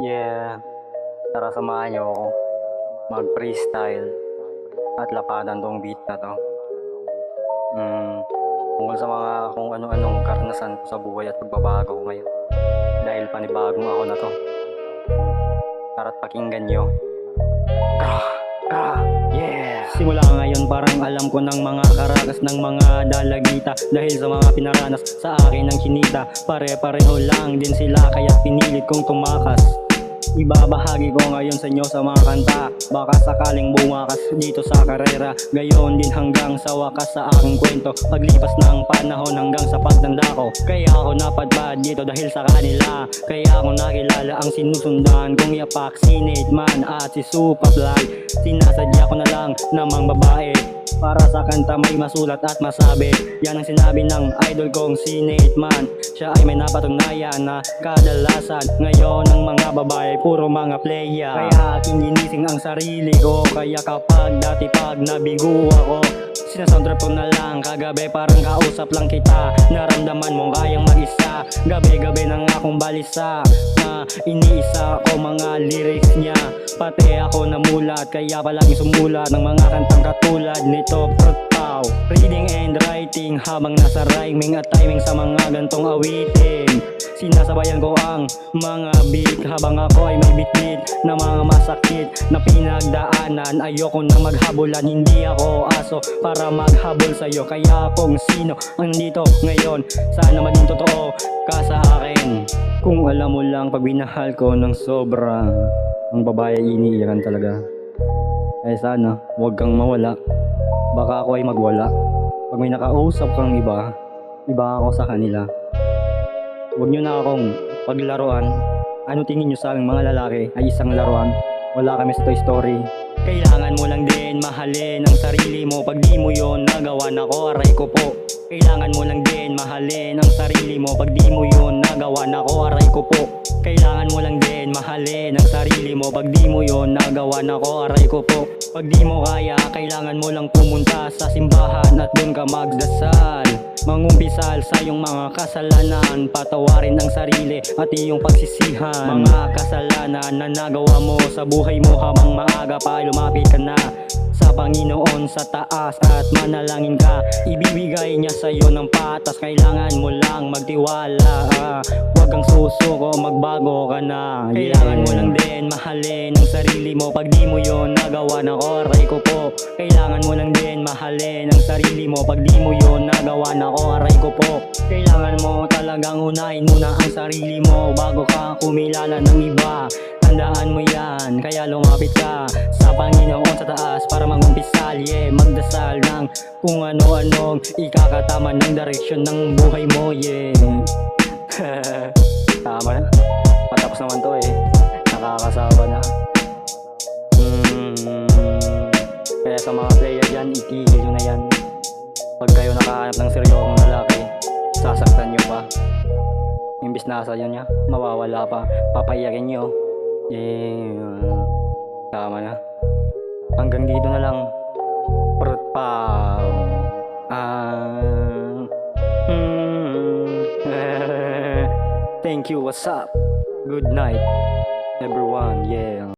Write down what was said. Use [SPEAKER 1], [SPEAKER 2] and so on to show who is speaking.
[SPEAKER 1] Yeah, tara samahan niyo ako mag-freestyle at lapatan tong beat na to. Tungkol sa mga kung ano-anong karanasan ko sa buhay at pagbabago ko ngayon. Dahil panibagong ako na to. Tara't pakinggan nyo. Yeah! Simula ngayon parang alam ko ng mga karakas ng mga dalagita. Dahil sa mga pinaranas sa akin ng chinita. Pare-pareho lang din sila kaya pinilit kong tumakas. Ibabahagi ko ngayon sa inyo sa mga kanta. Baka sakaling bumakas dito sa karera. Gayon din hanggang sa wakas sa aking kwento. Paglipas ng panahon hanggang sa pagtanda ko. Kaya ako napadpad dito dahil sa kanila. Kaya ako nakilala ang sinusundan kong yapak, si Nate Man at si Superfly. Sinasadya ko na lang namang babae para sa kanta may masulat at masabi. Yan ang sinabi ng idol kong si Nate Man. Siya ay may napatunayan na kadalasan ngayon ng mga babae puro mga playa. Kaya aking ginising ang sarili ko. Kaya kapag dati pag nabigo ako, sinasoundtrap ko na lang kagabi parang kausap lang kita. Naramdaman mong kayang mag-isa. Gabi-gabi nang akong balisa na iniisa ko mga lyrics niya. Pati ako namulat kaya palagi sumulat ng mga kantang katulad nito. Protpaw, reading and writing habang nasa rhyming at timing sa mga gantong awitin. Sinasabayan ko ang mga beat habang ako ay may bitbit na mga masakit na pinagdaanan. Ayoko nang maghabulan, hindi ako aso para maghabol sa'yo. Kaya kung sino ang nandito ngayon, sana maging totoo ka sa akin. Kung alam mo lang pag binahal ko ng sobra, ang babae iniiyakan talaga. Kaya sana huwag kang mawala, baka ako ay magwala. Pag may nakausap kang iba ako sa kanila. Huwag nyo na akong paglaruan. Ano tingin nyo sa aming mga lalaki ay isang laruan? Wala kami sa Toy Story. Kailangan mo lang din mahalin ang sarili mo. Pag di mo yun nagawa nako, aray ko po. Kailangan mo lang din mahalin ang sarili mo. Pag di mo yun nagawa nako, aray ko po. Kailangan mo lang din mahalin ang sarili mo. Pag di mo yun nagawa nako, aray ko po. Pag di mo kaya, kailangan mo lang pumunta sa simbahan at dun ka magdasal. Mangumpisal sa iyong mga kasalanan. Patawarin ang sarili at iyong pagsisihan. Mga kasalanan na nagawa mo sa buhay mo habang maaga pa lumapit ka na sa Panginoon sa taas at manalangin ka. Ibibigay niya sa iyo ng patas. Kailangan mo lang magtiwala. Huwag kang susuko, magbago ka na. Kailangan mo lang din mahalin ang sarili mo. Pag di mo yun nagawa nako, aray ko po. Kailangan mo lang din mahalin ang sarili mo. Pag di mo yun nagawa nako, aray ko po. Kailangan mo talagang unahin muna ang sarili mo bago ka kumilala ng iba. Tandaan mo yan, kaya lumapit ka sa Panginoon sa taas para mangumpisal, yeah. Magdasal ng kung ano-anong ikakatama ng direksyon ng buhay mo, yeah. Tama na, patapos naman to eh. Nakakasawa na. Kaya sa mga player dyan, itigil nyo na yan. Pag kayo nakahanap ng seryosong lalaki, sasaktan nyo pa. Imbis nasa yun niya, mawawala pa. Papayakin nyo. Yeah. Tama na. Hanggang dito na lang. Protpaw. Thank you, what's up? Good night everyone, yeah.